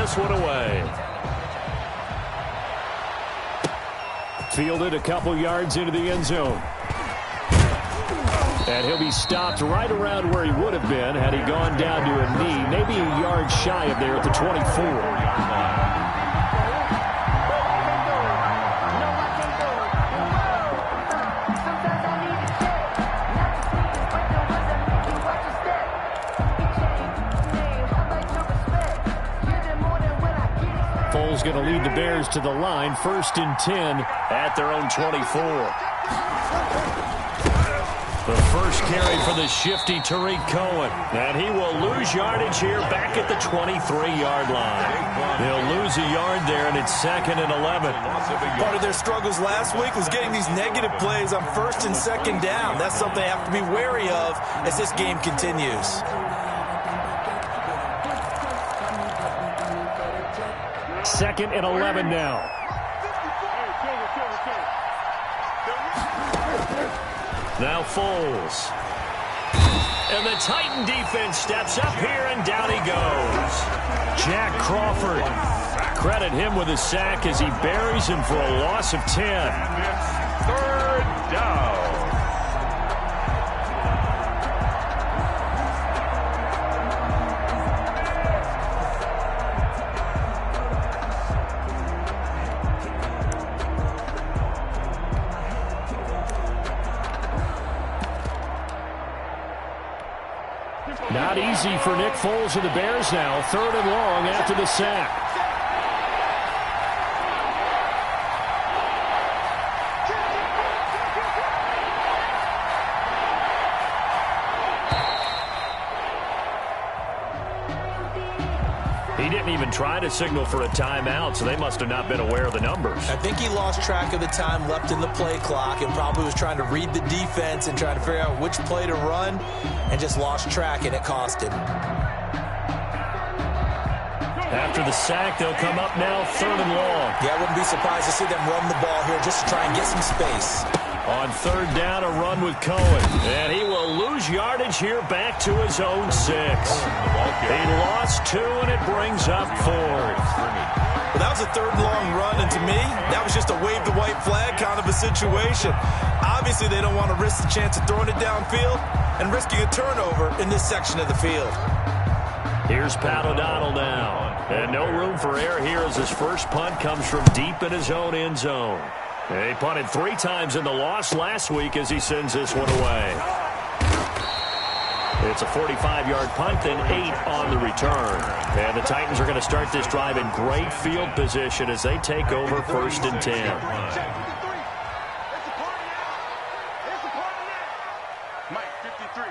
this one away. Fielded a couple yards into the end zone. And he'll be stopped right around where he would have been had he gone down to a knee, maybe a yard shy of there at the 24. Foles going to lead the Bears to the line, 1st and 10 at their own 24. The first carry for the shifty Tariq Cohen. And he will lose yardage here back at the 23-yard line. They'll lose a yard there, and it's 2nd and 11. Part of their struggles last week was getting these negative plays on 1st and 2nd down. That's something they have to be wary of as this game continues. Second and 11 now. Now Foles. And the Titan defense steps up here, and down he goes. Jack Crawford. Credit him with a sack as he buries him for a loss of 10. 3rd down. Not easy for Nick Foles and the Bears now. 3rd and long after the sack. He didn't even try to signal for a timeout, so they must have not been aware of the numbers. I think he lost track of the time left in the play clock and probably was trying to read the defense and trying to figure out which play to run and just lost track, and it cost him. After the sack, they'll come up now 3rd and long. Yeah, I wouldn't be surprised to see them run the ball here just to try and get some space. On 3rd down, a run with Cohen. And he will lose yardage here back to his own 6. He lost 2, and it brings up 4th. Well, that was a 3rd and long run, and to me, that was just a wave the white flag kind of a situation. Obviously, they don't want to risk the chance of throwing it downfield and risking a turnover in this section of the field. Here's Pat O'Donnell now. And no room for error here as his first punt comes from deep in his own end zone. He punted 3 times in the loss last week as he sends this one away. It's a 45-yard punt, then 8 on the return. And the Titans are going to start this drive in great field position as they take over 1st and 10. Mike, 53,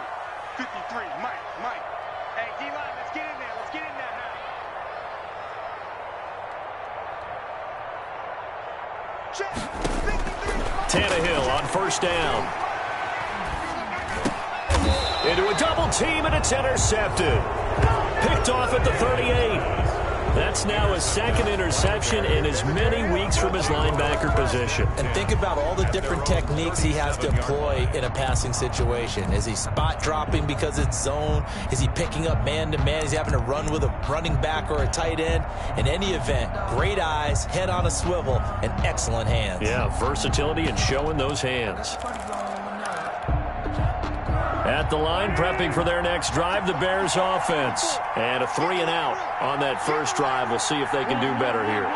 Mike. Hey, D-line, let's get in there now. Tannehill on 1st down. Into a double team, and it's intercepted. Picked off at the 38. That's now his 2nd interception in as many weeks from his linebacker position. And think about all the different techniques he has to employ in a passing situation. Is he spot dropping because it's zone? Is he picking up man-to-man? Is he having to run with a running back or a tight end? In any event, great eyes, head on a swivel, and excellent hands. Yeah, versatility and showing those hands. At the line, prepping for their next drive, the Bears offense. And a 3 and out on that first drive. We'll see if they can do better here.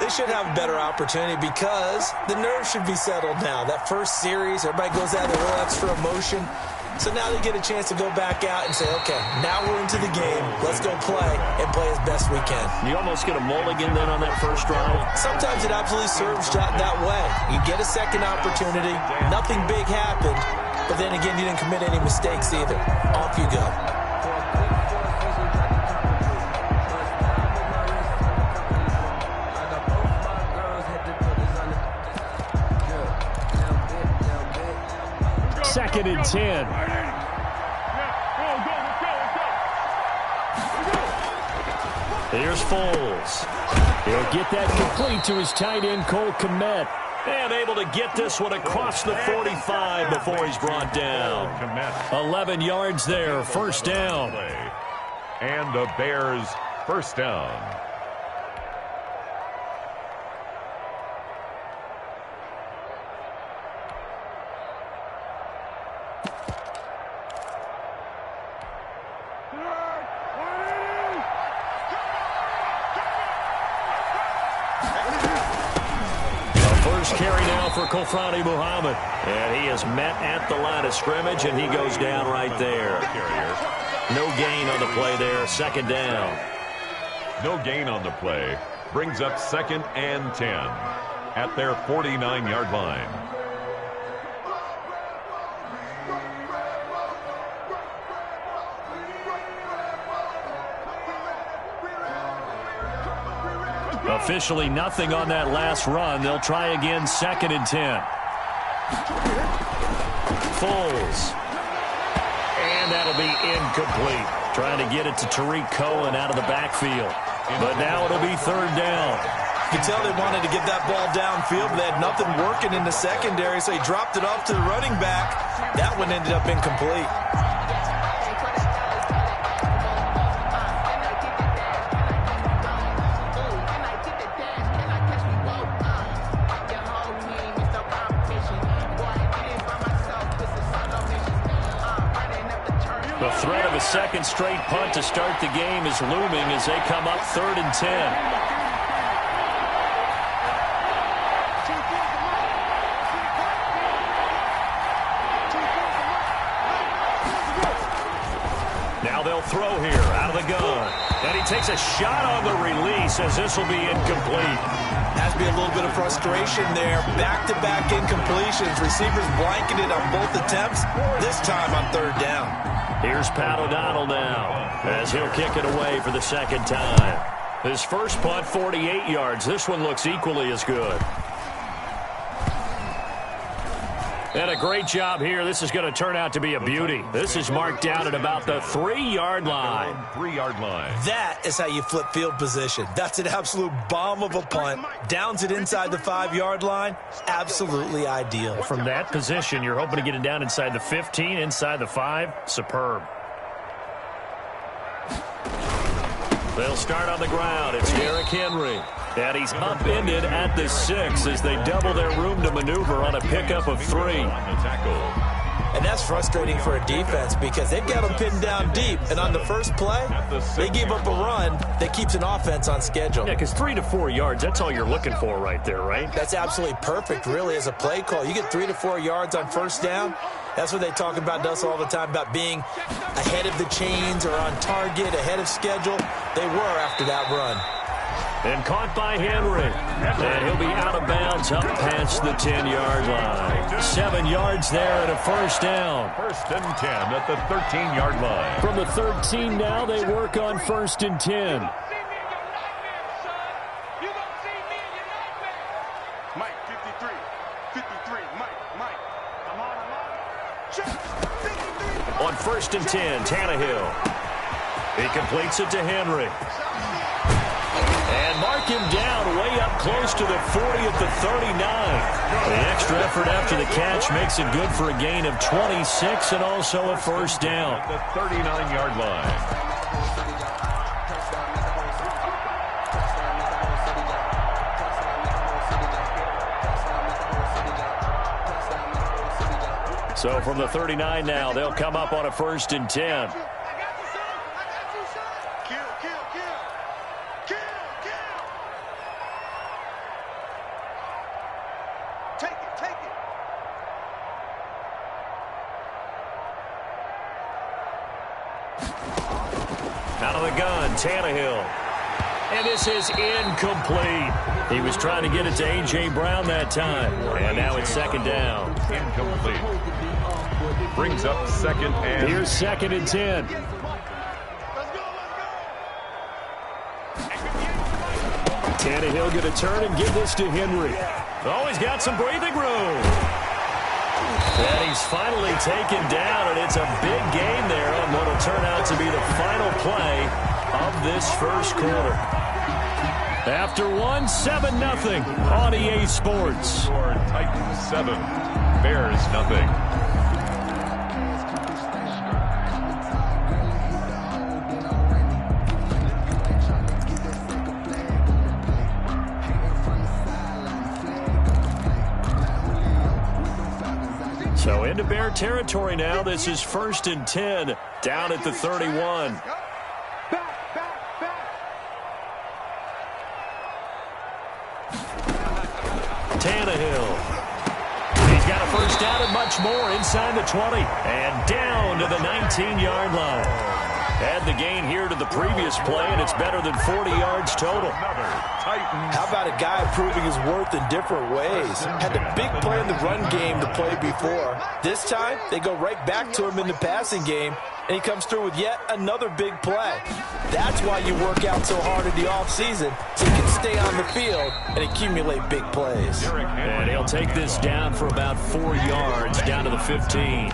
They should have a better opportunity because the nerves should be settled now. That first series, everybody goes out with a little extra emotion. So now they get a chance to go back out and say, okay, now we're into the game. Let's go play and play as best we can. You almost get a mulligan then on that first drive? Sometimes it absolutely serves that way. You get a second opportunity. Nothing big happened. But then again, you didn't commit any mistakes either. Off you go. Second and 10. Here's Foles. He'll get that complete to his tight end, Cole Kmet. And able to get this one across the 45 before he's brought down. 11 yards there, 1st down. And the Bears 1st down. First carry now for Kofrani Muhammad. And he is met at the line of scrimmage, and he goes down right there. No gain on the play there. Second down. No gain on the play. Brings up 2nd and 10 at their 49-yard line. Officially nothing on that last run. They'll try again, 2nd and 10. Foles. And that'll be incomplete. Trying to get it to Tariq Cohen out of the backfield. But now it'll be 3rd down. You can tell they wanted to get that ball downfield, but they had nothing working in the secondary, so he dropped it off to the running back. That one ended up incomplete. The threat of a second straight punt to start the game is looming as they come up 3rd and 10. Now they'll throw here out of the gun. And he takes a shot on the release as this will be incomplete. Has to be a little bit of frustration there. Back-to-back incompletions. Receivers blanketed on both attempts. This time on 3rd down. Here's Pat O'Donnell now as he'll kick it away for the second time. His first punt, 48 yards. This one looks equally as good. And a great job here. This is going to turn out to be a beauty. This is marked down at about the 3-yard line. 3-yard line. That is how you flip field position. That's an absolute bomb of a punt. Downs it inside the 5-yard line. Absolutely ideal. From that position, you're hoping to get it down inside the 15, inside the 5. Superb. They'll start on the ground. It's Derrick Henry. And he's upended at the 6 as they double their room to maneuver on a pickup of 3. And that's frustrating for a defense because they've got them pinned down deep. And on the first play, they give up a run that keeps an offense on schedule. Yeah, because 3 to 4 yards, that's all you're looking for right there, right? That's absolutely perfect, really, as a play call. You get 3 to 4 yards on first down. That's what they talk about us all the time, about being ahead of the chains or on target, ahead of schedule. They were after that run. And caught by Henry. And he'll be out of bounds up past the 10-yard line. 7 yards there and a first down. 1st and 10 at the 13-yard line. From the 13 now, they work on 1st and 10. Mike, 53. 53. Mike. Come on. Check. 53. On 1st and 10, Tannehill. He completes it to Henry. And mark him down way up close to the 40 at the 39. The extra effort after the catch makes it good for a gain of 26 and also a first down. At the 39-yard line. So from the 39 now, they'll come up on a 1st and 10. Out of the gun, Tannehill. And this is incomplete. He was trying to get it to A.J. Brown that time. And now it's 2nd down. Incomplete. Brings up 2nd and... Here's 2nd and 10. Tannehill going to turn and give this to Henry. Oh, he's got some breathing room. And he's finally taken down, and it's a big game there on what will turn out to be the final play of this first quarter. After 7-0 on EA Sports. Score Titans 7, Bears nothing. So into Bear territory now. This is 1st and 10 down at the 31. Tannehill. He's got a first down and much more inside the 20. And down to the 19-yard line. Add the gain here to the previous play, and it's better than 40 yards total. How about a guy proving his worth in different ways? Had a big play in the run game to play before. This time, they go right back to him in the passing game, and he comes through with yet another big play. That's why you work out so hard in the offseason, so you can stay on the field and accumulate big plays. And he'll take this down for about 4 yards, down to the 15.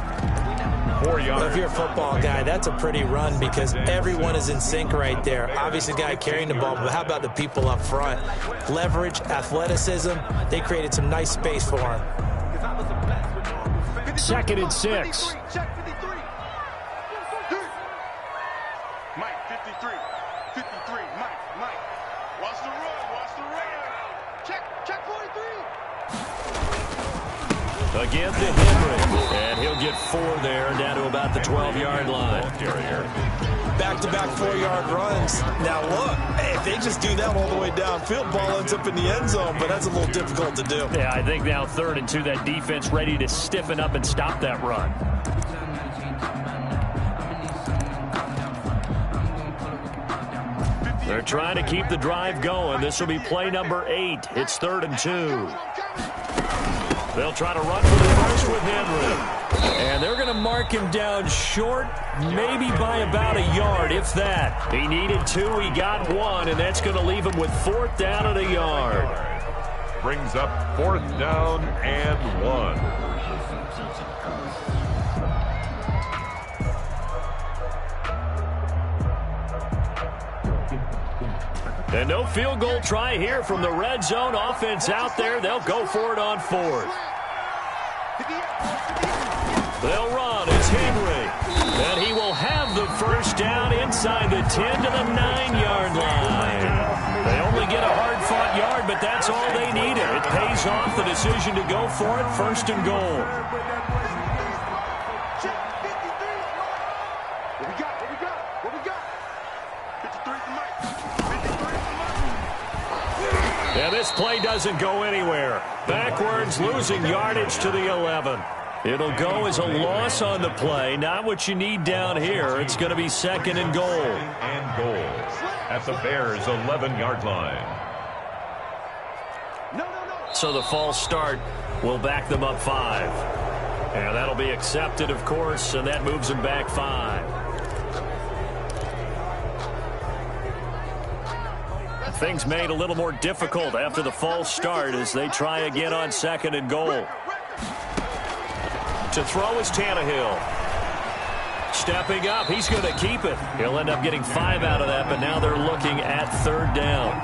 4 yards. If you're a football guy, that's a pretty run because everyone is in sync right there. Obviously, the guy carrying the ball, but how about the people up front? Leverage, athleticism, they created some nice space for him. 2nd and 6. Mike, 53. 53. Mike. Watch the run. Check 43. Again to Henry, and he'll get 4 there, down to about the 12-yard line. Back-to-back 4-yard runs. Now look, hey, if they just do that all the way downfield, ball ends up in the end zone, but that's a little difficult to do. Yeah, I think now 3rd and 2, that defense ready to stiffen up and stop that run. They're trying to keep the drive going. This will be play number 8. It's 3rd and 2. They'll try to run for the first with Henry. And they're going to mark him down short, maybe by about a yard, if that. He needed 2, he got 1, and that's going to leave him with 4th down and a yard. Brings up 4th down and 1. And no field goal try here from the red zone offense out there. They'll go for it on 4th. They'll run. It's Henry. And he will have the first down inside the 10 to the 9-yard line. They only get a hard-fought yard, but that's all they needed. It pays off the decision to go for it, 1st and goal. What we got? 53 for Mike. 53 for Mike. And this play doesn't go anywhere. Backwards, losing yardage to the 11. It'll go as a loss on the play. Not what you need down here. It's going to be 2nd and goal. And goal at the Bears' 11-yard line. So the false start will back them up 5. And that'll be accepted, of course, and that moves them back 5. Things made a little more difficult after the false start as they try again on 2nd and goal. To throw is Tannehill. Stepping up, he's going to keep it. He'll end up getting 5 out of that, but now they're looking at 3rd down.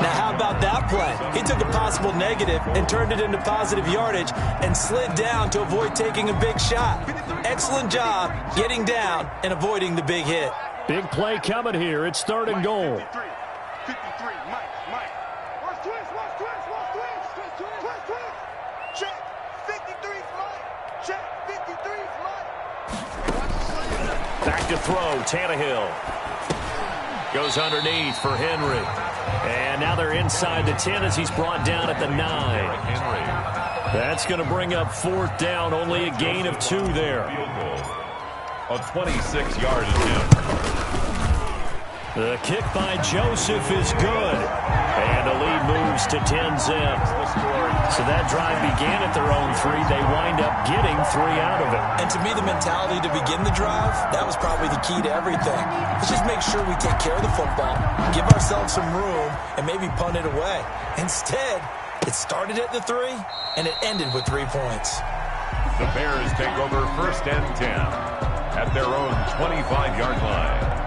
Now, how about that play? He took a possible negative and turned it into positive yardage and slid down to avoid taking a big shot. Excellent job getting down and avoiding the big hit. Big play coming here. It's 3rd and goal. 53. 53. Mike. Watch twist. Check. 53 Mike. Check. 53 Mike. Back to throw, Tannehill. Goes underneath for Henry. And now they're inside the 10 as he's brought down at the 9. That's going to bring up 4th down, only a gain of 2 there. A 26-yard attempt. The kick by Joseph is good. And the lead moves to 10-zip. So that drive began at their own 3. They wind up getting 3 out of it. And to me, the mentality to begin the drive, that was probably the key to everything. Let's just make sure we take care of the football, give ourselves some room, and maybe punt it away. Instead, it started at the 3, and it ended with 3 points. The Bears take over 1st and 10 at their own 25-yard line.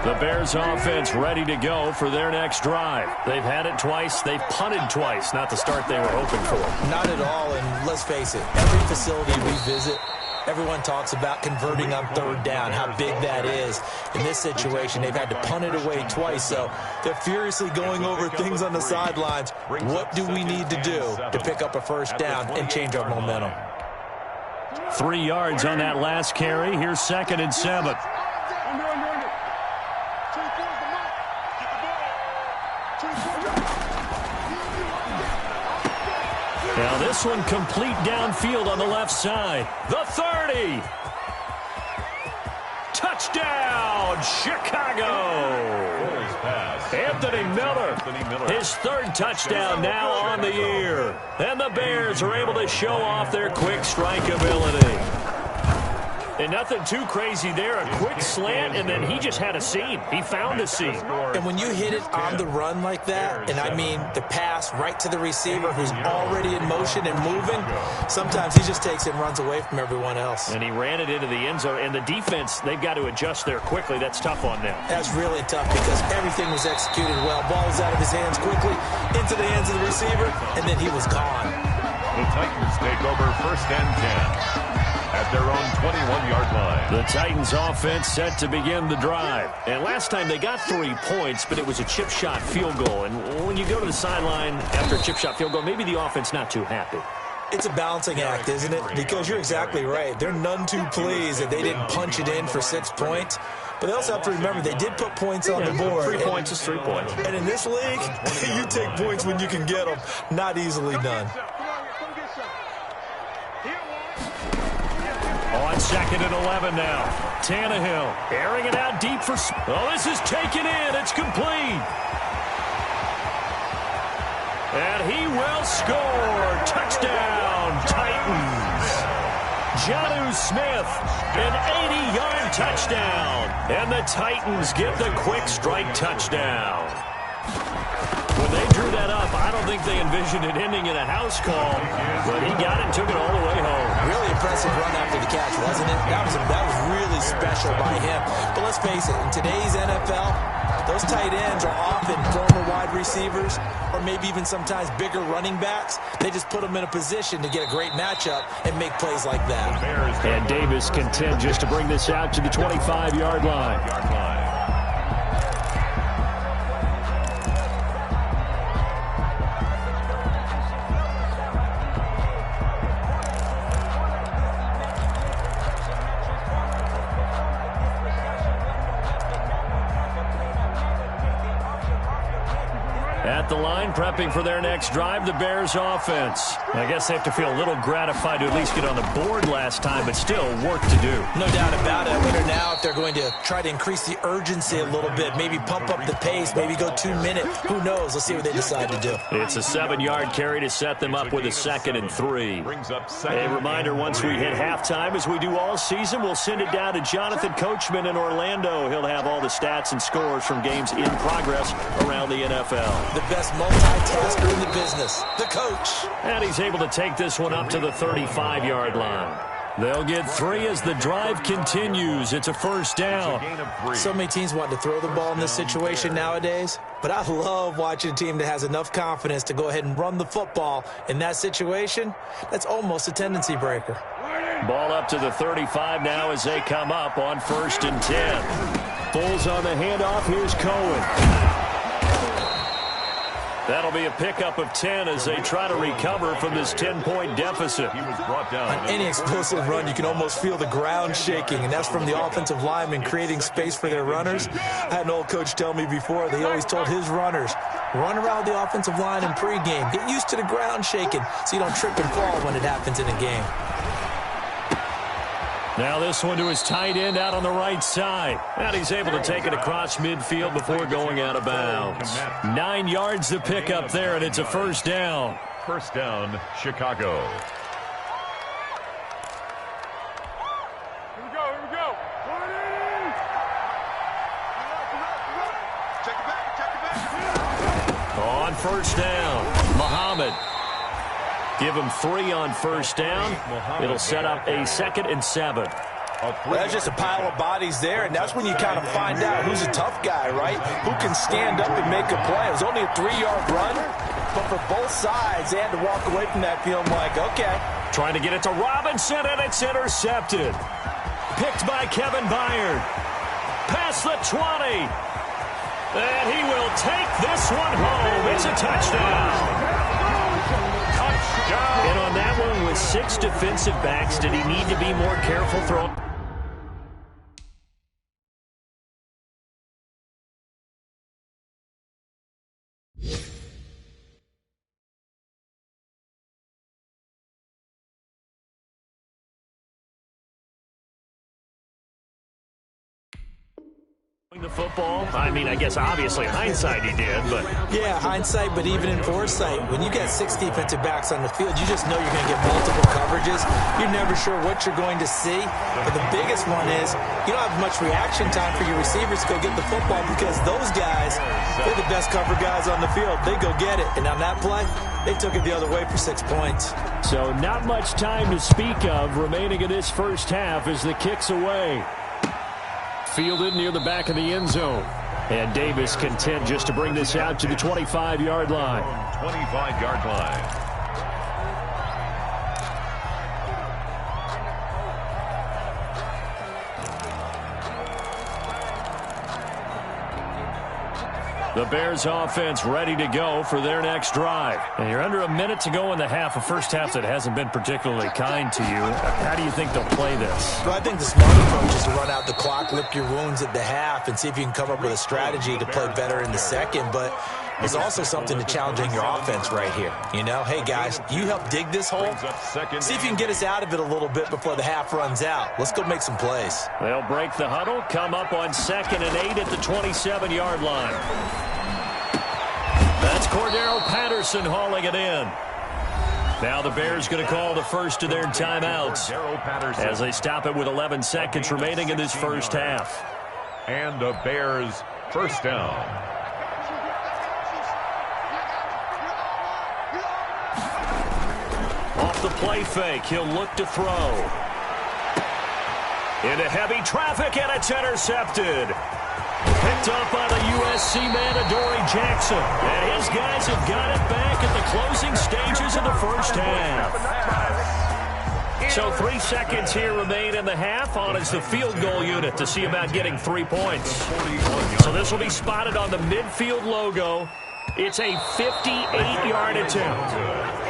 The Bears offense ready to go for their next drive. They've had it twice. They've punted twice. Not the start they were hoping for. Not at all, and let's face it, every facility we visit, everyone talks about converting on third down, how big that is. In this situation, they've had to punt it away twice, so they're furiously going over things on the sidelines. What do we need to do to pick up a first down and change our momentum? 3 yards on that last carry. Here's 2nd and 7. Now this one complete downfield on the left side. The 30. Touchdown, Chicago. Anthony Miller, his 3rd touchdown now on the year. And the Bears are able to show off their quick strike ability. And nothing too crazy there. A quick slant, and then he just had a seam. He found a seam. And when you hit it on the run like that, and I mean the pass right to the receiver who's already in motion and moving, sometimes he just takes it and runs away from everyone else. And he ran it into the end zone. And the defense, they've got to adjust there quickly. That's tough on them. That's really tough because everything was executed well. Ball was out of his hands quickly, into the hands of the receiver, and then he was gone. The Titans take over 1st and 10. At their own 21-yard line. The Titans offense set to begin the drive. And last time they got 3 points, but it was a chip shot field goal. And when you go to the sideline after a chip shot field goal, maybe the offense not too happy. It's a balancing act, isn't it? Because you're exactly right. They're none too pleased that they didn't punch it in for 6 points. But they also have to remember they did put points on the board. 3 points is 3 points. And in this league, you take points when you can get them. Not easily done. On 2nd and 11 now. Tannehill airing it out deep for... Oh, this is taken in. It's complete. And he will score. Touchdown, Titans. Jonnu Smith, an 80-yard touchdown. And the Titans get the quick strike touchdown. When they drew that up, I don't think they envisioned it ending in a house call, but he got it and took it all the way home. Really impressive run after the catch, wasn't it? That was really special by him. But let's face it, in today's NFL, those tight ends are often former wide receivers or maybe even sometimes bigger running backs. They just put them in a position to get a great matchup and make plays like that. And Davis content just to bring this out to the 25-yard line. At the line, prepping for their next drive, the Bears offense. I guess they have to feel a little gratified to at least get on the board last time, but still work to do. No doubt about it. I wonder now if they're going to try to increase the urgency a little bit, maybe pump up the pace, maybe go 2 minutes. Who knows? Let's see what they decide to do. It's a 7-yard carry to set them up with a 2nd and 3. A reminder, once we hit halftime, as we do all season, we'll send it down to Jonathan Coachman in Orlando. He'll have all the stats and scores from games in progress around the NFL. The best multitasker in the business, the coach. And he's able to take this one up to the 35-yard line. They'll get 3 as the drive continues. It's a first down. So many teams want to throw the ball in this situation nowadays, but I love watching a team that has enough confidence to go ahead and run the football. In that situation, that's almost a tendency breaker. Ball up to the 35 now as they come up on 1st and 10. Bulls on the handoff. Here's Cohen. That'll be a pickup of 10 as they try to recover from this 10-point deficit. He was brought down. On any explosive run, you can almost feel the ground shaking, and that's from the offensive linemen creating space for their runners. I had an old coach tell me before that he always told his runners, run around the offensive line in pregame. Get used to the ground shaking so you don't trip and fall when it happens in a game. Now this one to his tight end out on the right side. And he's able to take it across midfield before going out of bounds. 9 yards to pick up there, and it's a first down. First down, Chicago. Here we go. Check it back. On first down, Muhammad. Give him 3 on first down. It'll set up a 2nd and 7. That's just a pile of bodies there, and that's when you kind of find out who's a tough guy, right? Who can stand up and make a play. It was only a 3-yard run, but for both sides, they had to walk away from that feeling like, okay. Trying to get it to Robinson, and it's intercepted. Picked by Kevin Byard. Past the 20. And he will take this one home. It's a touchdown. And on that one, with 6 defensive backs, did he need to be more careful throwing? The football, I mean, I guess obviously hindsight he did, but... Yeah, hindsight, but even in foresight, when you got 6 defensive backs on the field, you just know you're going to get multiple coverages. You're never sure what you're going to see. But the biggest one is you don't have much reaction time for your receivers to go get the football because those guys, they're the best cover guys on the field. They go get it. And on that play, they took it the other way for 6 points. So not much time to speak of remaining in this first half as the kick's away. Fielded near the back of the end zone. And Davis content just to bring this out to the 25-yard line. 25-yard line. The Bears offense ready to go for their next drive. And you're under a minute to go in the half, a first half that hasn't been particularly kind to you. How do you think they'll play this? Well, I think the smart approach is to run out the clock, lick your wounds at the half, and see if you can come up with a strategy to play better in the second. But there's also something to challenging your offense right here. You know, hey, guys, you help dig this hole. See if you can get us out of it a little bit before the half runs out. Let's go make some plays. They'll break the huddle, come up on 2nd and 8 at the 27-yard line. That's Cordero Patterson hauling it in. Now the Bears going to call the first of their timeouts as they stop it with 11 seconds remaining in this first half. And the Bears first down. Off the play fake, he'll look to throw. Into heavy traffic, and it's intercepted. Picked up by the USC man, Adoree Jackson. And his guys have got it back at the closing stages of the first half. So 3 seconds here remain in the half. On is the field goal unit to see about getting 3 points. So this will be spotted on the midfield logo. It's a 58-yard attempt.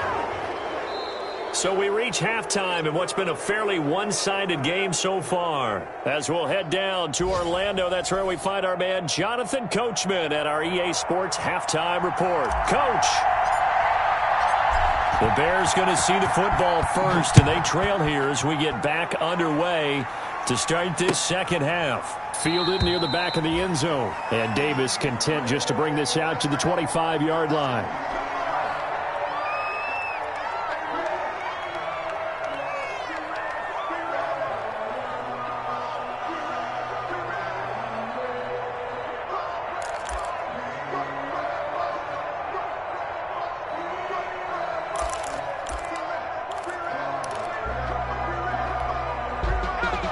So we reach halftime in what's been a fairly one-sided game so far. As we'll head down to Orlando, that's where we find our man Jonathan Coachman at our EA Sports Halftime Report. Coach! The Bears going to see the football first, and they trail here as we get back underway to start this second half. Fielded near the back of the end zone. And Davis content just to bring this out to the 25-yard line.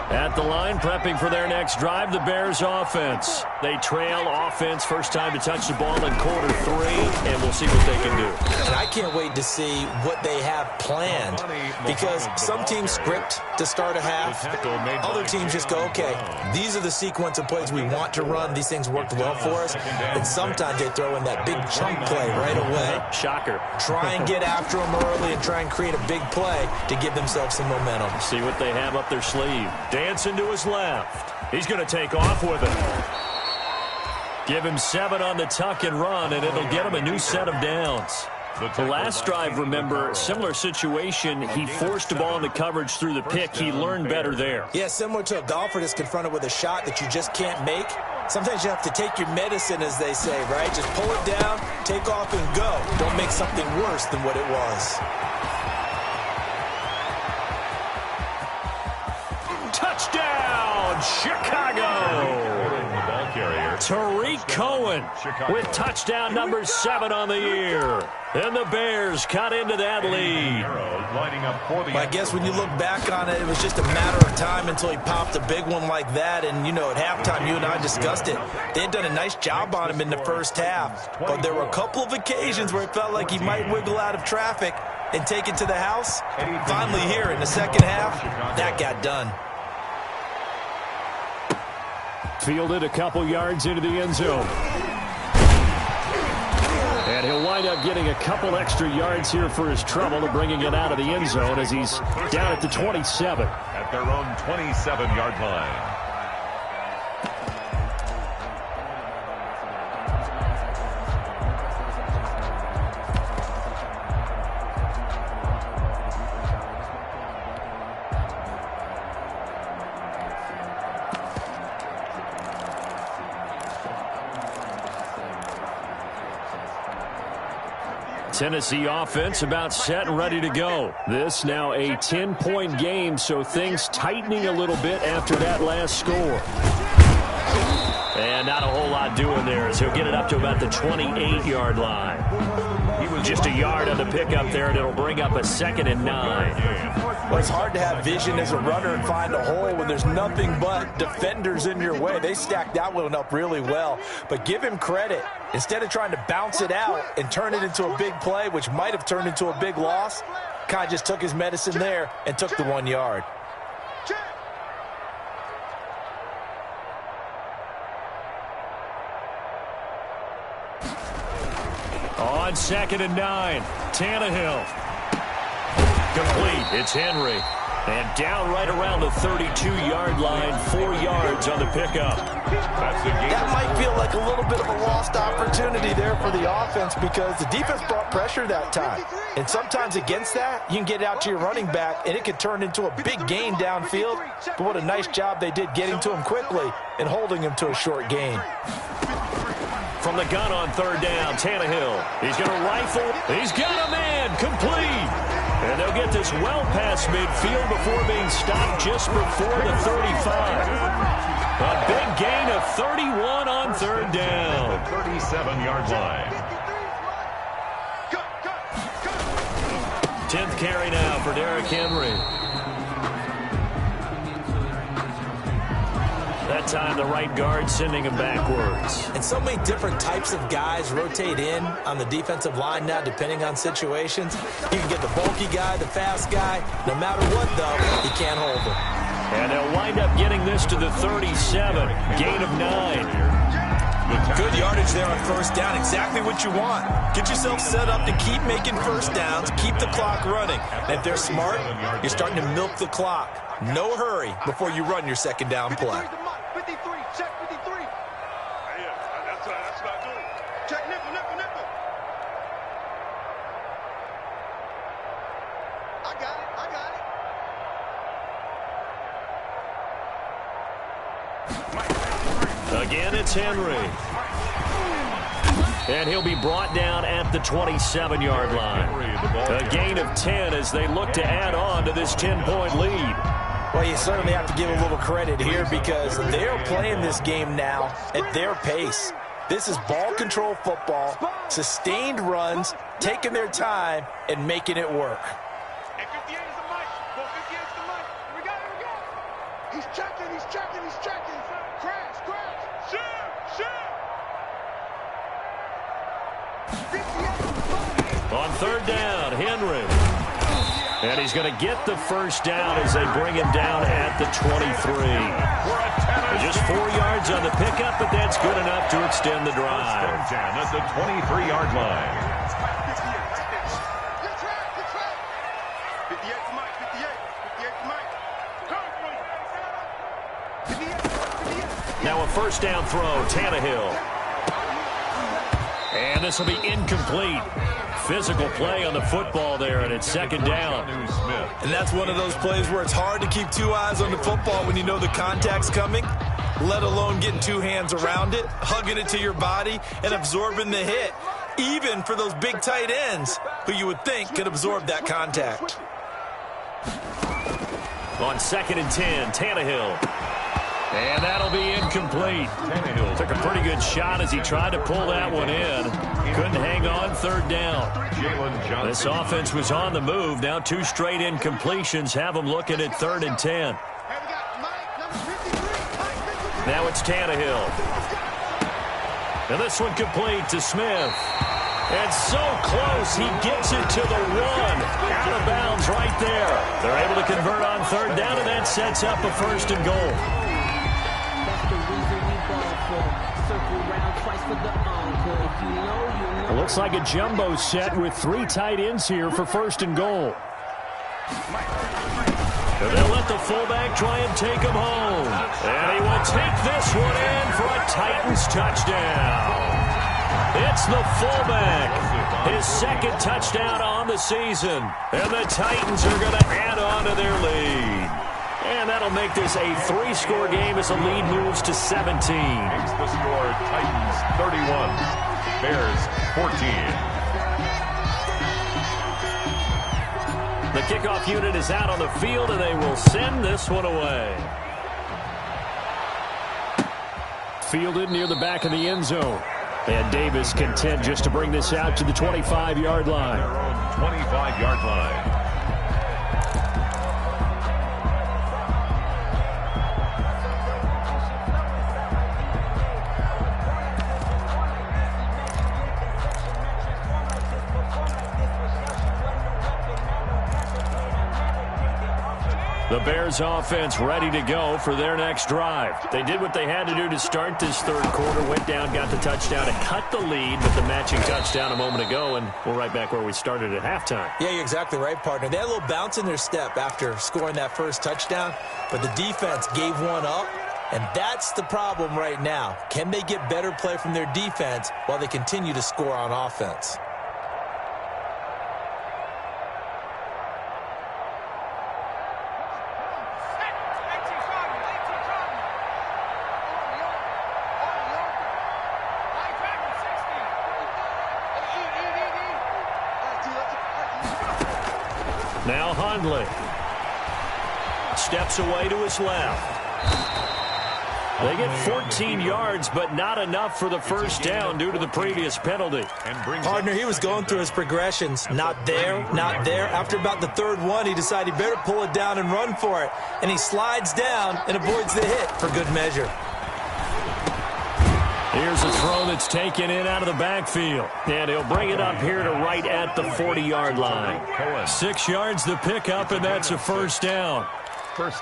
At the line, prepping for their next drive, the Bears offense. They trail offense, first time to touch the ball in quarter 3, and we'll see what they can do. And I can't wait to see what they have planned, because some teams script to start a half. Other teams just go, okay, these are the sequence of plays we want to run. These things worked well for us. And sometimes they throw in that big chunk play right away. Shocker. Try and get after them early and try and create a big play to give themselves some momentum. See what they have up their sleeve. Dancing to his left. He's going to take off with it. Give him 7 on the tuck and run, and it'll get him a new set of downs. The last drive, remember, similar situation. He forced the ball into coverage through the pick. He learned better there. Yeah, similar to a golfer that's confronted with a shot that you just can't make. Sometimes you have to take your medicine, as they say, right? Just pull it down, take off, and go. Don't make something worse than what it was. Touchdown, Chicago! The ball carrier Tariq Cohen with touchdown number 7 on the year. And the Bears cut into that lead. Well, I guess when you look back on it, it was just a matter of time until he popped a big one like that. And, you know, at halftime, you and I discussed it. They had done a nice job on him in the first half. But there were a couple of occasions where it felt like he might wiggle out of traffic and take it to the house. Finally here in the second half, that got done. Fielded a couple yards into the end zone. And he'll wind up getting a couple extra yards here for his trouble to bringing it out of the end zone as he's down at the 27. At their own 27-yard line. Tennessee offense about set and ready to go. This now a 10-point game, so things tightening a little bit after that last score. And not a whole lot doing there as he'll get it up to about the 28-yard line. He was just a yard on the pickup there, and it'll bring up a 2nd and 9. Well, it's hard to have vision as a runner and find a hole when there's nothing but defenders in your way. They stacked that one up really well. But give him credit. Instead of trying to bounce it out and turn it into a big play, which might have turned into a big loss, kind of just took his medicine there and took the 1 yard. On 2nd and 9, Tannehill. Complete. It's Henry. And down right around the 32-yard line, 4 yards on the pickup. That might feel like a little bit of a lost opportunity there for the offense because the defense brought pressure that time. And sometimes against that, you can get out to your running back, and it could turn into a big gain downfield. But what a nice job they did getting to him quickly and holding him to a short gain. From the gun on 3rd down, Tannehill. He's going to rifle. He's got a man. Complete. And they'll get this well past midfield before being stopped just before the 35. A big gain of 31 on 3rd down. 37-yard line. 10th carry now for Derrick Henry. That time the right guard sending him backwards. And so many different types of guys rotate in on the defensive line now depending on situations. You can get the bulky guy, the fast guy. No matter what, though, he can't hold him. And they'll wind up getting this to the 37. Gain of 9. Good yardage there on 1st down. Exactly what you want. Get yourself set up to keep making 1st downs, keep the clock running. And if they're smart, you're starting to milk the clock. No hurry before you run your 2nd down play. 53, check 53. Yeah, that's what I do. Check nickel. I got it. Again, it's Henry. And he'll be brought down at the 27-yard line. A gain of 10 as they look to add on to this 10-point lead. Well, you certainly have to give a little credit here because they're playing this game now at their pace. This is ball control football, sustained runs, taking their time, and making it work. And 58 is the mic. Well, 58 is the mic. We got it. He's checking. Crash. Shoot. 58. On 3rd down, Henry. And he's going to get the 1st down as they bring him down at the 23. Just 4 yards on the pickup, but that's good enough to extend the drive. At the 23-yard line. 58 to Mike. 58. Now a 1st down throw, Tannehill. And this will be incomplete. Physical play on the football there, and it's 2nd down. And that's one of those plays where it's hard to keep 2 eyes on the football when you know the contact's coming, let alone getting 2 hands around it, hugging it to your body, and absorbing the hit, even for those big tight ends who you would think could absorb that contact. On 2nd and 10, Tannehill. And that'll be incomplete. Took a pretty good shot as he tried to pull that one in. Couldn't hang on third down. This offense was on the move. Now 2 straight incompletions have them looking at 3rd and 10. Now it's Tannehill. And this one complete to Smith. And so close, he gets it to the 1. Out of bounds right there. They're able to convert on 3rd down, and that sets up a 1st and goal. It looks like a jumbo set with 3 tight ends here for 1st and goal. And they'll let the fullback try and take him home. And he will take this one in for a Titans touchdown. It's the fullback. His 2nd touchdown on the season. And the Titans are going to add on to their lead. And that'll make this a 3-score game as the lead moves to 17. Makes the score Titans 31, Bears 14. The kickoff unit is out on the field, and they will send this one away. Fielded near the back of the end zone. And Davis content just to bring this out to the 25-yard line. Their own 25-yard line. The Bears offense ready to go for their next drive. They did what they had to do to start this 3rd quarter, went down, got the touchdown, and cut the lead with the matching touchdown a moment ago, and we're right back where we started at halftime. Yeah, you're exactly right, partner. They had a little bounce in their step after scoring that 1st touchdown, but the defense gave one up, and that's the problem right now. Can they get better play from their defense while they continue to score on offense? Now Hundley steps away to his left. They get 14 yards, but not enough for the 1st down due to the previous penalty. Partner, he was going through his progressions. Not there, not there. After about the 3rd one, he decided he better pull it down and run for it. And he slides down and avoids the hit for good measure. Here's a throw that's taken in out of the backfield. And he'll bring it up here to right at the 40-yard line. 6 yards the pickup, and that's a 1st down.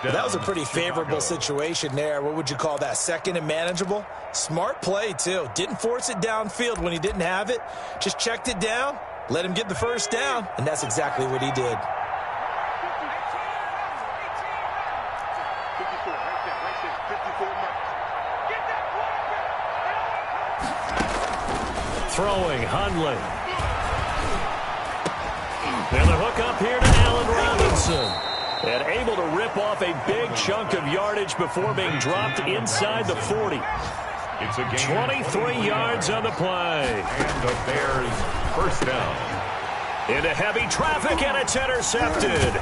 That was a pretty favorable situation there. What would you call that? 2nd and manageable? Smart play, too. Didn't force it downfield when he didn't have it. Just checked it down, let him get the 1st down, and that's exactly what he did. Throwing, Hundley. And the hook up here to Allen Robinson. And able to rip off a big chunk of yardage before being dropped inside the 40. It's a game 23 yards on the play. And the Bears 1st down. Into heavy traffic, and it's intercepted.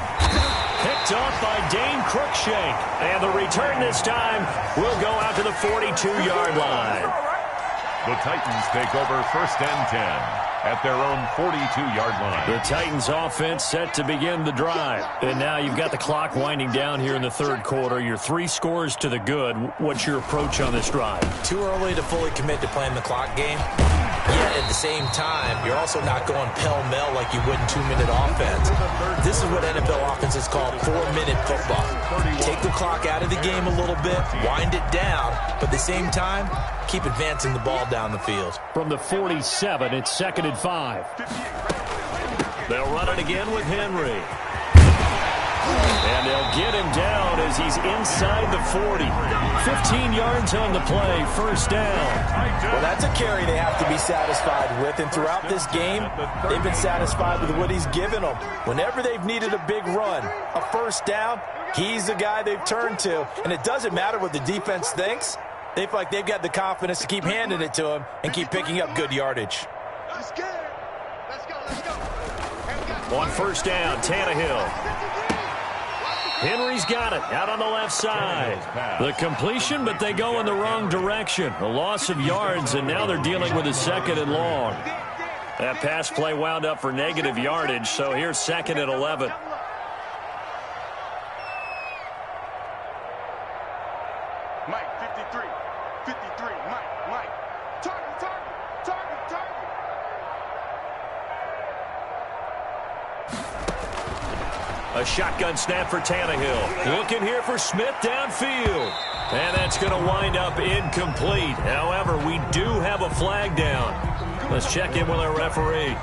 Picked off by Dane Cruikshank. And the return this time will go out to the 42-yard line. The Titans take over 1st and 10 at their own 42-yard line. The Titans offense set to begin the drive. And now you've got the clock winding down here in the 3rd quarter. You're 3 scores to the good. What's your approach on this drive? Too early to fully commit to playing the clock game. Yet at the same time, you're also not going pell-mell like you would in 2-minute offense. This is what NFL offenses call 4-minute football. Take the clock out of the game a little bit, wind it down, but at the same time, keep advancing the ball down the field. From the 47, it's 2nd and 5. They'll run it again with Henry. And they'll get him down as he's inside the 40. 15 yards on the play, 1st down. Well, that's a carry they have to be satisfied with. And throughout this game, they've been satisfied with what he's given them. Whenever they've needed a big run, a 1st down, he's the guy they've turned to. And it doesn't matter what the defense thinks. They feel like they've got the confidence to keep handing it to him and keep picking up good yardage. Let's go. Let's go. On 1st down, Tannehill. Henry's got it out on the left side. The completion, but they go in the wrong direction. A loss of yards, and now they're dealing with a 2nd and long. That pass play wound up for negative yardage, so here's 2nd and 11. Mike, 53. 53. Mike. Target. A shotgun snap for Tannehill. Looking here for Smith downfield. And that's going to wind up incomplete. However, we do have a flag down. Let's check in with our referee.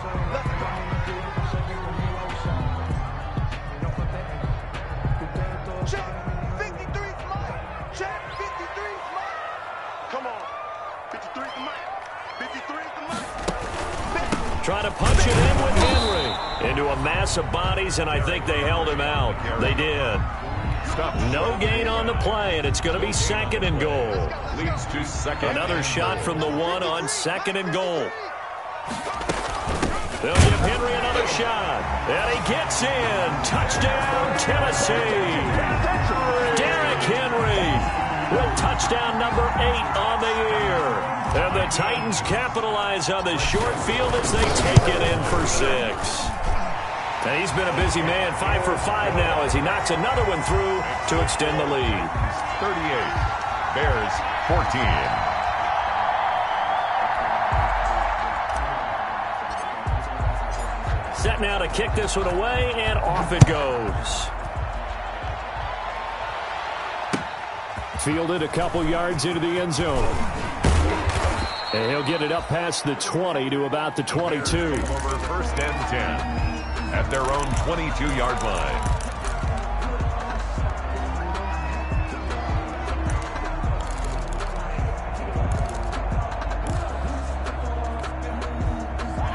Check. 53's Mike. Check. 53's Mike. Come on. 53's the Mike. 53's the Mike. Trying to punch it in with Henry. Into a mass of bodies, and I think they held him out. They did. No gain on the play, and it's going to be 2nd and goal. Leads to 2nd. Another shot from the 1 on 2nd and goal. They'll give Henry another shot. And he gets in. Touchdown, Tennessee. Derrick Henry with touchdown number 8 on the year. And the Titans capitalize on the short field as they take it in for 6. And he's been a busy man, 5 for 5 now as he knocks another one through to extend the lead. 38. Bears 14. Set now to kick this one away, and off it goes. Fielded a couple yards into the end zone. And he'll get it up past the 20 to about the 22. Over 1st and 10 at their own 22-yard line.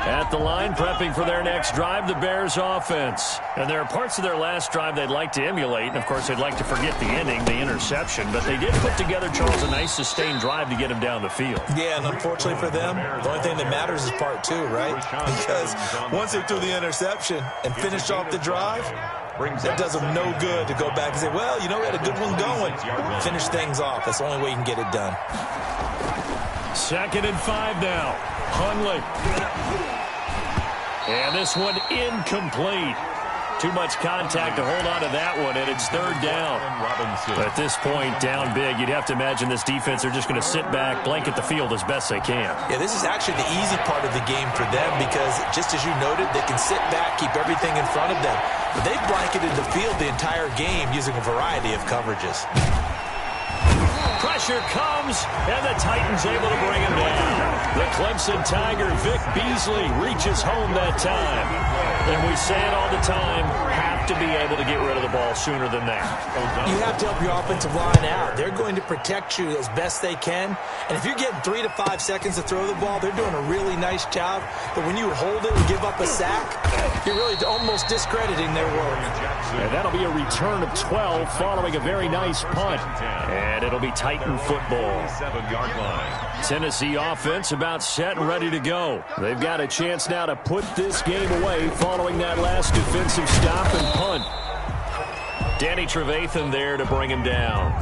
At the line, prepping for their next drive, the Bears offense. And there are parts of their last drive they'd like to emulate. And, of course, they'd like to forget the ending, the interception. But they did put together, Charles, a nice sustained drive to get him down the field. Yeah, and unfortunately for them, the only thing that matters is part 2, right? Because once they threw the interception and finished off the drive, it does them no good to go back and say, well, you know, we had a good one going. Finish things off. That's the only way you can get it done. 2nd and 5 now. Hundley. And this one incomplete. Too much contact to hold on to that one, and it's 3rd down. At this point, down big, you'd have to imagine this defense are just going to sit back, blanket the field as best they can. Yeah, this is actually the easy part of the game for them because, just as you noted, they can sit back, keep everything in front of them. But they've blanketed the field the entire game using a variety of coverages. Pressure comes, and the Titans able to bring him down. The Clemson Tiger, Vic Beasley, reaches home that time. And we say it all the time, have to be able to get rid of the ball sooner than that. You have to help your offensive line out. They're going to protect you as best they can. And if you're getting 3 to 5 seconds to throw the ball, they're doing a really nice job. But when you hold it and give up a sack, you're really almost discrediting their work. And that'll be a return of 12 following a very nice punt. And it'll be Titan football. 7-yard line. Tennessee offense about set and ready to go. They've got a chance now to put this game away following that last defensive stop and punt. Danny Trevathan there to bring him down.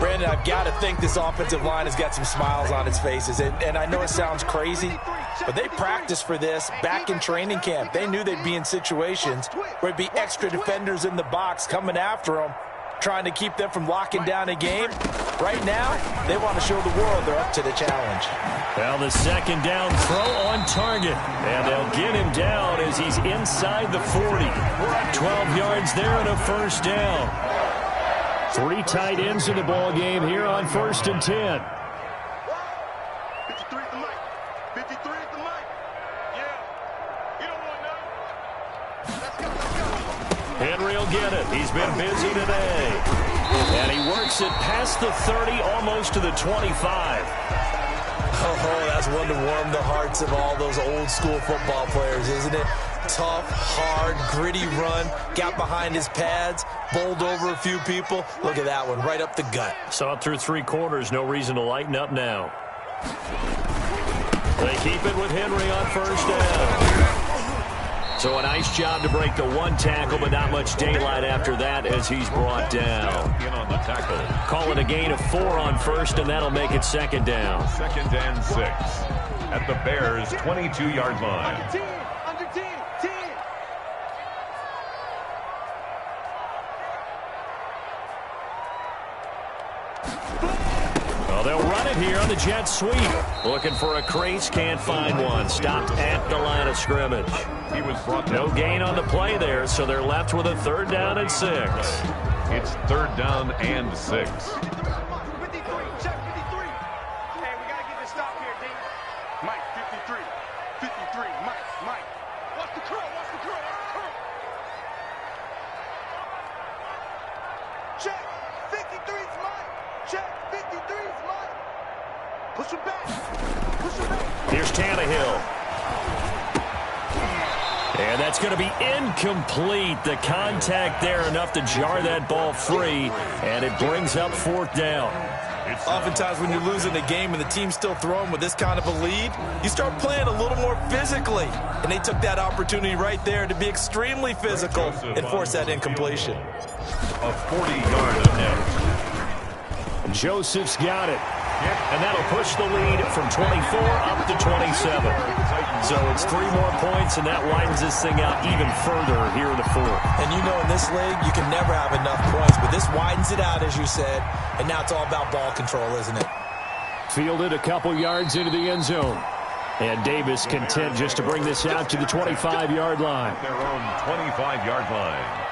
Brandon, I've got to think this offensive line has got some smiles on its faces. And I know it sounds crazy, but they practiced for this back in training camp. They knew they'd be in situations where it'd be extra defenders in the box coming after them, trying to keep them from locking down a game. Right now, they want to show the world they're up to the challenge. Well, the 2nd down throw on target. And they'll get him down as he's inside the 40. 12 yards there and a 1st down. 3 tight ends in the ball game here on 1st and 10. 53 is the mic. 53 is the mic. Yeah. You don't want none. Let's go. Henry will get it. He's been busy today. And he works it past the 30, almost to the 25. Oh, that's one to warm the hearts of all those old school football players, isn't it? Tough, hard, gritty run, got behind his pads, bowled over a few people. Look at that one, right up the gut. Saw it through 3 quarters, no reason to lighten up now. They keep it with Henry on 1st down. So a nice job to break the one tackle, but not much daylight after that as he's brought down. In on the tackle. Call it a gain of 4 on first, and that'll make it second down. 2nd and 6 at the Bears' 22-yard line. Under 10, 10. Well, they'll run it here on the jet sweep. Looking for a crease, can't find one. Stopped at the line of scrimmage. He was brought down. No gain on the play there, so they're left with a 3rd down and 6. It's 3rd down and 6. 53, check 53. Hey, we got to get this stop here, D. Mike, 53. 53, Mike. Watch the curl, watch the curl, watch the curl. Check, 53's Mike. Check, 53's Mike. Push him back. Push him back. Here's Tannehill. And that's going to be incomplete. The contact there enough to jar that ball free, and it brings up 4th down. Oftentimes when you're losing a game and the team's still throwing with this kind of a lead, you start playing a little more physically. And they took that opportunity right there to be extremely physical and force that incompletion. A 40-yard attempt. Joseph's got it. And that'll push the lead from 24 up to 27. So it's 3 more points, and that widens this thing out even further here in the 4th. And you know in this league, you can never have enough points, but this widens it out, as you said, and now it's all about ball control, isn't it? Fielded a couple yards into the end zone. And Davis content just to bring this out to the 25-yard line. Their own 25-yard line.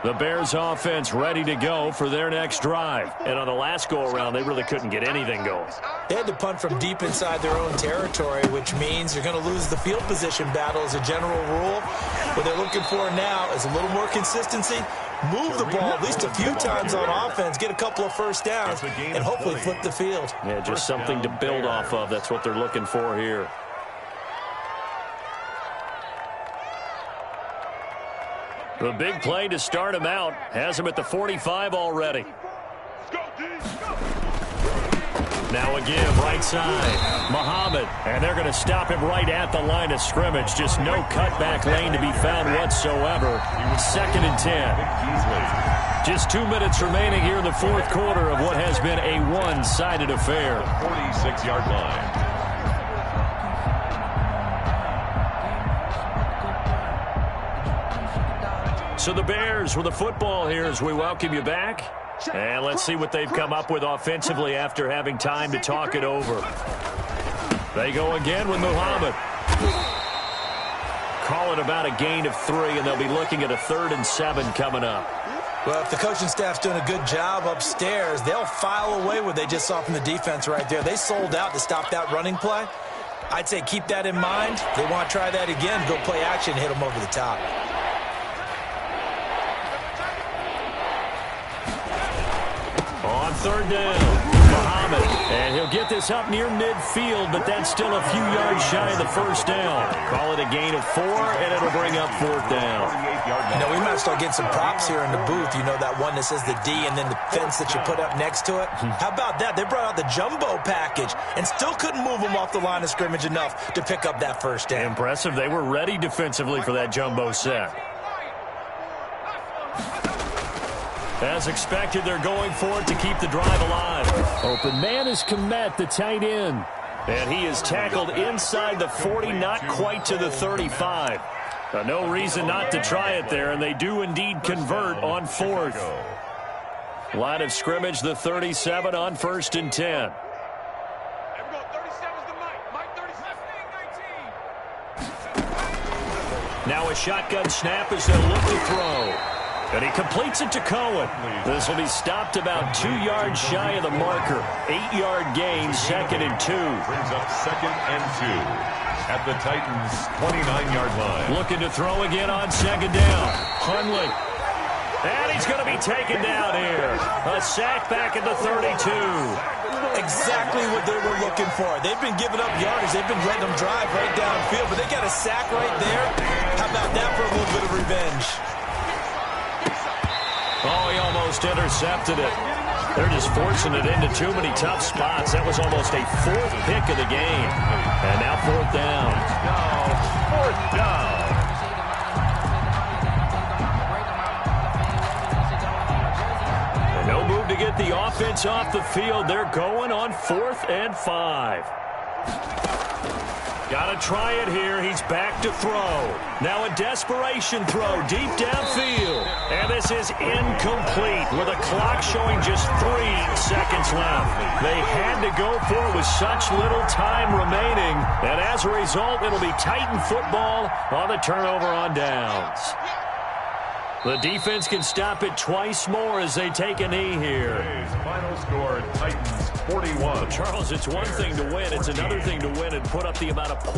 The Bears offense ready to go for their next drive. And on the last go-around, they really couldn't get anything going. They had to punt from deep inside their own territory, which means you're going to lose the field position battle as a general rule. What they're looking for now is a little more consistency. Move the ball at least a few times on offense, get a couple of first downs, and hopefully flip the field. Yeah, just something to build off of. That's what they're looking for here. The big play to start him out. Has him at the 45 already. Now again, right side. Muhammad. And they're going to stop him right at the line of scrimmage. Just no cutback lane to be found whatsoever. 2nd and 10. Just 2 minutes remaining here in the 4th quarter of what has been a one-sided affair. 46-yard line. So the Bears with the football here as we welcome you back. And let's see what they've come up with offensively after having time to talk it over. They go again with Muhammad. Call it about a gain of 3, and they'll be looking at a 3rd and 7 coming up. Well, if the coaching staff's doing a good job upstairs, they'll file away what they just saw from the defense right there. They sold out to stop that running play. I'd say keep that in mind. They want to try that again, go play action, hit them over the top. On 3rd down, Muhammad. And he'll get this up near midfield, but that's still a few yards shy of the 1st down. Call it a gain of 4, and it'll bring up 4th down. You know, we might start getting some props here in the booth. You know, that one that says the D and then the fence that you put up next to it. How about that? They brought out the jumbo package and still couldn't move them off the line of scrimmage enough to pick up that 1st down. Impressive. They were ready defensively for that jumbo set. As expected, they're going for it to keep the drive alive. Open man is Kmet, the tight end. And he is tackled inside the 40, not quite to the 35. No reason not to try it there, and they do indeed convert on 4th. Line of scrimmage, the 37 on 1st and 10. Now a shotgun snap as they'll look to throw. And he completes it to Cohen. This will be stopped about 2 yards shy of the marker. 8-yard gain, 2nd and 2. Brings up 2nd and 2 at the Titans' 29-yard line. Looking to throw again on 2nd down. Hundley. And he's going to be taken down here. A sack back at the 32. Exactly what they were looking for. They've been giving up yardage. They've been letting them drive right downfield, but they got a sack right there. How about that for a little bit of revenge? Oh, he almost almost intercepted it. They're just forcing it into too many tough spots. That was almost a fourth pick of the game. And now fourth down. Fourth down. And no move to get the offense off the field. They're going on 4th and 5. Got to try it here. He's back to throw. Now a desperation throw deep downfield. And this is incomplete with a clock showing just 3 seconds left. They had to go for it with such little time remaining. And as a result, it'll be Titan football on the turnover on downs. The defense can stop it twice more as they take a knee here. Today's final score, Titans 41. Charles, it's one thing to win. It's another thing to win and put up the amount of points